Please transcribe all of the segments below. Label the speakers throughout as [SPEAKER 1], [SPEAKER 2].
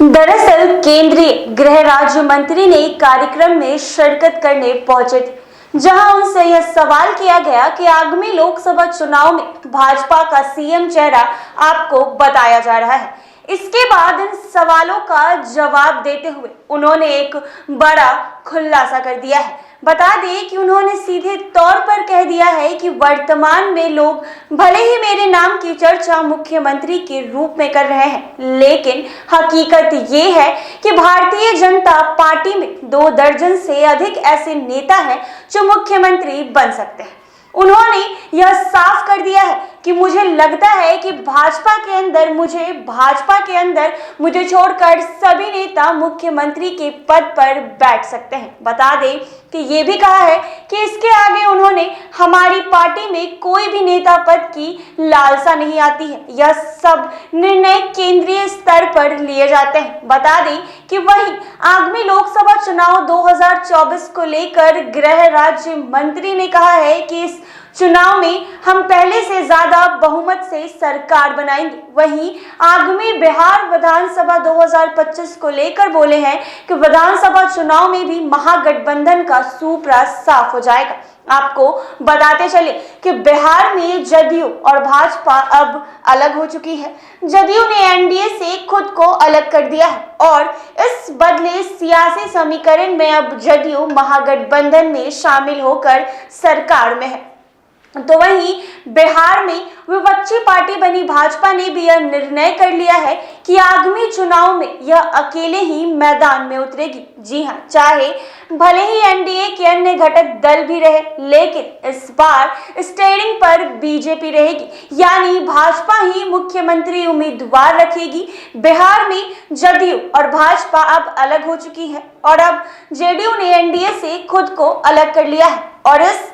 [SPEAKER 1] दरअसल केंद्रीय गृह राज्य मंत्री ने एक कार्यक्रम में शिरकत करने पहुंचे थे, जहां उनसे यह सवाल किया गया कि आगामी लोकसभा चुनाव में भाजपा का सीएम चेहरा आपको बताया जा रहा है। इसके बाद इन सवालों का जवाब देते हुए उन्होंने एक बड़ा खुलासा कर दिया है। बता दें कि उन्होंने सीधे तौर पर कह दिया है कि वर्तमान में लोग भले ही मेरे नाम की चर्चा मुख्यमंत्री के रूप में कर रहे हैं, लेकिन हकीकत ये है कि भारतीय जनता पार्टी में 2 दर्जन से अधिक ऐसे नेता हैं जो मुख्यमंत्री बन सकते हैं। उन्होंने यह साफ कर दिया है कि मुझे लगता है कि भाजपा के अंदर मुझे छोड़कर सभी नेता मुख्यमंत्री के पद पर बैठ सकते हैं। बता दें कि ये भी कहा है कि इसके आगे उन्होंने हमारी पार्टी में कोई भी नेता पद की लालसा नहीं आती है। यह सब निर्णय केंद्रीय स्तर पर लिए जाते हैं। बता दें कि वहीं आगामी लोकसभा चुनाव 2024 को लेकर गृह राज्य मंत्री ने कहा है कि इस चुनाव में हम पहले से ज्यादा बहुमत से सरकार बनाएंगे। वहीं आगामी बिहार विधानसभा 2025 को लेकर बोले हैं कि विधानसभा चुनाव में भी महागठबंधन का सूपड़ा साफ हो जाएगा। आपको बताते चले कि बिहार में जदयू और भाजपा अब अलग हो चुकी है। जदयू ने एनडीए से खुद को अलग कर दिया है और इस बदले सियासी समीकरण में अब जदयू महागठबंधन में शामिल होकर सरकार में है। तो वहीं बिहार में विपक्षी पार्टी बनी भाजपा ने भी यह निर्णय कर लिया है कि आगामी चुनाव में यह अकेले ही मैदान में उतरेगी। जी हां, चाहे भले ही एनडीए के अन्य घटक दल भी रहे, लेकिन इस बार स्टीयरिंग पर बीजेपी रहेगी, यानी भाजपा ही मुख्यमंत्री उम्मीदवार रखेगी। बिहार में जदयू और भाजपा अब अलग हो चुकी है और अब जेडीयू ने एनडीए से खुद को अलग कर लिया है और इस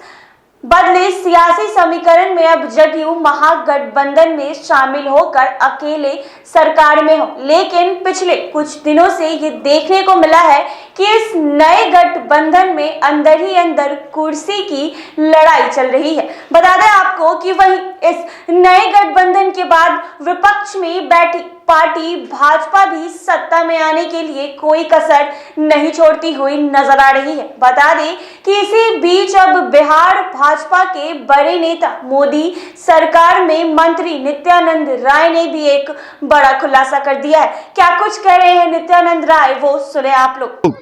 [SPEAKER 1] बदले सियासी समीकरण में अब जदयू महागठबंधन में शामिल होकर अकेले सरकार में हो। लेकिन पिछले कुछ दिनों से ये देखने को मिला है कि इस नए गठबंधन में अंदर ही अंदर कुर्सी की लड़ाई चल रही है। बता दें आपको कि वहीं इस नए गठबंधन के बाद विपक्ष में बैठी पार्टी भाजपा भी सत्ता में आने के लिए कोई कसर नहीं छोड़ती हुई नजर आ रही है। बता दें कि इसी बीच अब बिहार भाजपा के बड़े नेता मोदी सरकार में मंत्री नित्यानंद राय ने भी एक बड़ा खुलासा कर दिया है। क्या कुछ कह रहे हैं नित्यानंद राय, वो सुने आप लोग।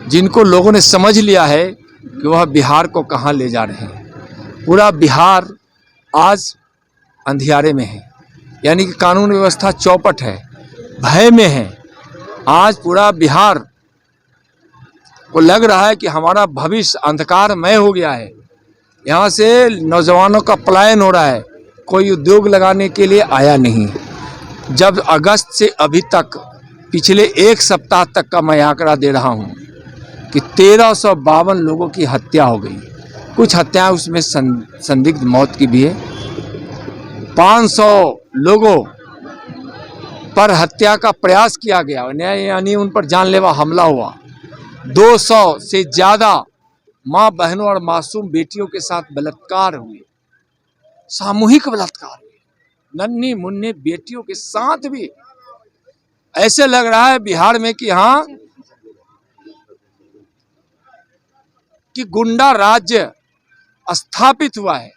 [SPEAKER 2] जिनको लोगों ने समझ लिया है कि वह बिहार को कहां ले जा रहे हैं। पूरा बिहार आज अंधियारे में है, यानी कि कानून व्यवस्था चौपट है, भय में है। आज पूरा बिहार को लग रहा है कि हमारा भविष्य अंधकारमय हो गया है। यहाँ से नौजवानों का पलायन हो रहा है, कोई उद्योग लगाने के लिए आया नहीं। जब अगस्त से अभी तक पिछले 1 सप्ताह तक का मैं आंकड़ा दे रहा हूँ कि 1352 लोगों की हत्या हो गई। कुछ हत्याएं उसमें संदिग्ध मौत की भी है। 500 लोगों पर हत्या का प्रयास किया गया, यानी उन पर जानलेवा हमला हुआ। 200 से ज़्यादा माँ बहनों और मासूम बेटियों के साथ बलात्कार हुए, सामूहिक बलात्कार हुए, नन्ही मुन्नी बेटियों के साथ भी। ऐसे लग रहा है बिहार में कि हाँ, कि गुंडा राज्य स्थापित हुआ है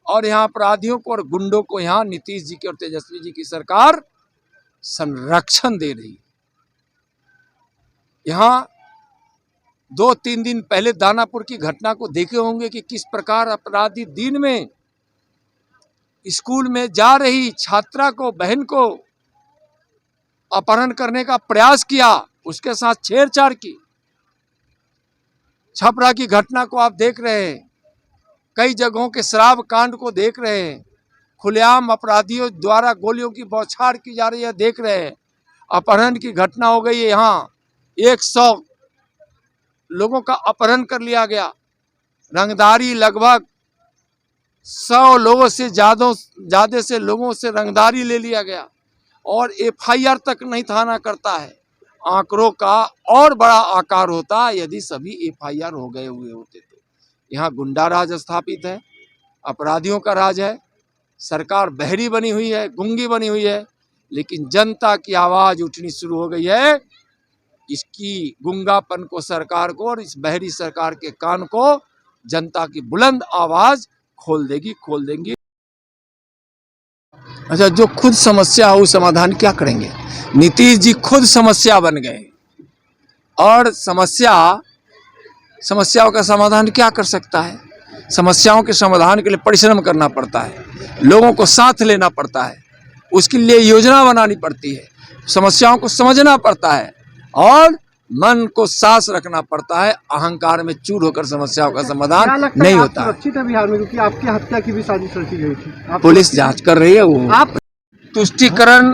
[SPEAKER 2] और यहाँ अपराधियों को और गुंडों को यहाँ नीतीश जी की और तेजस्वी जी की सरकार संरक्षण दे रही है। यहाँ 2-3 दिन पहले दानापुर की घटना को देखे होंगे कि किस प्रकार अपराधी दिन में स्कूल में जा रही छात्रा को, बहन को अपहरण करने का प्रयास किया, उसके साथ छेड़छाड़ की। छपरा की घटना को आप देख रहे हैं, कई जगहों के शराब कांड को देख रहे हैं, खुलेआम अपराधियों द्वारा गोलियों की बौछार की जा रही है, देख रहे हैं। अपहरण की घटना हो गई है, यहाँ 100 लोगों का अपहरण कर लिया गया। रंगदारी लगभग 100 लोगों से ज़्यादा से लोगों से रंगदारी ले लिया गया और एफआईआर तक नहीं थाना करता है। आंकड़ों का और बड़ा आकार होता यदि सभी एफआईआर हो गए हुए होते तो। यहाँ गुंडा राज स्थापित है, अपराधियों का राज है, सरकार बहरी बनी हुई है, गूंगी बनी हुई है। लेकिन जनता की आवाज उठनी शुरू हो गई है। इसकी गूंगापन को सरकार को और इस बहरी सरकार के कान को जनता की बुलंद आवाज खोल देंगी। अच्छा, जो खुद समस्या हो समाधान क्या करेंगे? नीतीश जी खुद समस्या बन गए और समस्याओं का समाधान क्या कर सकता है? समस्याओं के समाधान के लिए परिश्रम करना पड़ता है, लोगों को साथ लेना पड़ता है, उसके लिए योजना बनानी पड़ती है, समस्याओं को समझना पड़ता है और मन को साफ रखना पड़ता है। अहंकार में चूर होकर समस्याओं का समाधान नहीं होता।
[SPEAKER 3] सुरक्षित है बिहार में, क्योंकि आपकी हत्या की भी साजिश रची गई थी।
[SPEAKER 2] पुलिस जांच कर रही है। वो
[SPEAKER 3] आप
[SPEAKER 2] तुष्टीकरण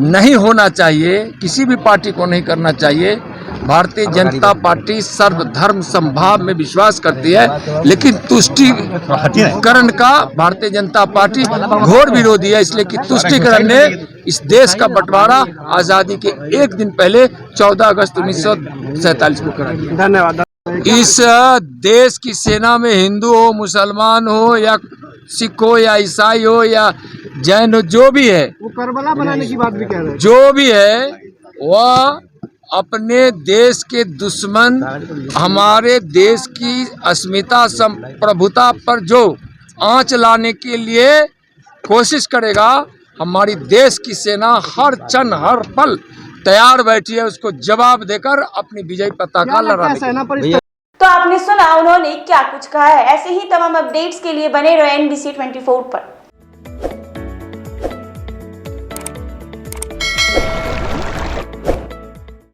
[SPEAKER 2] नहीं होना चाहिए, किसी भी पार्टी को नहीं करना चाहिए। भारतीय जनता पार्टी सर्वधर्म समभाव में विश्वास करती है, लेकिन तुष्टीकरण का भारतीय जनता पार्टी घोर विरोधी है। इसलिए कि तुष्टीकरण ने इस देश का बंटवारा आजादी के एक दिन पहले 14 अगस्त 1947 को करा दिया।
[SPEAKER 3] धन्यवाद।
[SPEAKER 2] इस देश की सेना में हिंदू हो, मुसलमान हो या सिख हो या ईसाई हो या जैन हो, जो भी है,
[SPEAKER 3] वो करबला बनाने की बात भी कह रहे हैं।
[SPEAKER 2] जो भी है वह अपने देश के दुश्मन हमारे देश की अस्मिता संप्रभुता पर जो आंच लाने के लिए कोशिश करेगा, हमारी देश की सेना हर क्षण हर पल तैयार बैठी है उसको जवाब देकर अपनी विजय पताका लहराने।
[SPEAKER 1] तो आपने सुना उन्होंने क्या कुछ कहा है। ऐसे ही तमाम अपडेट्स के लिए बने रहो NBC 24 पर।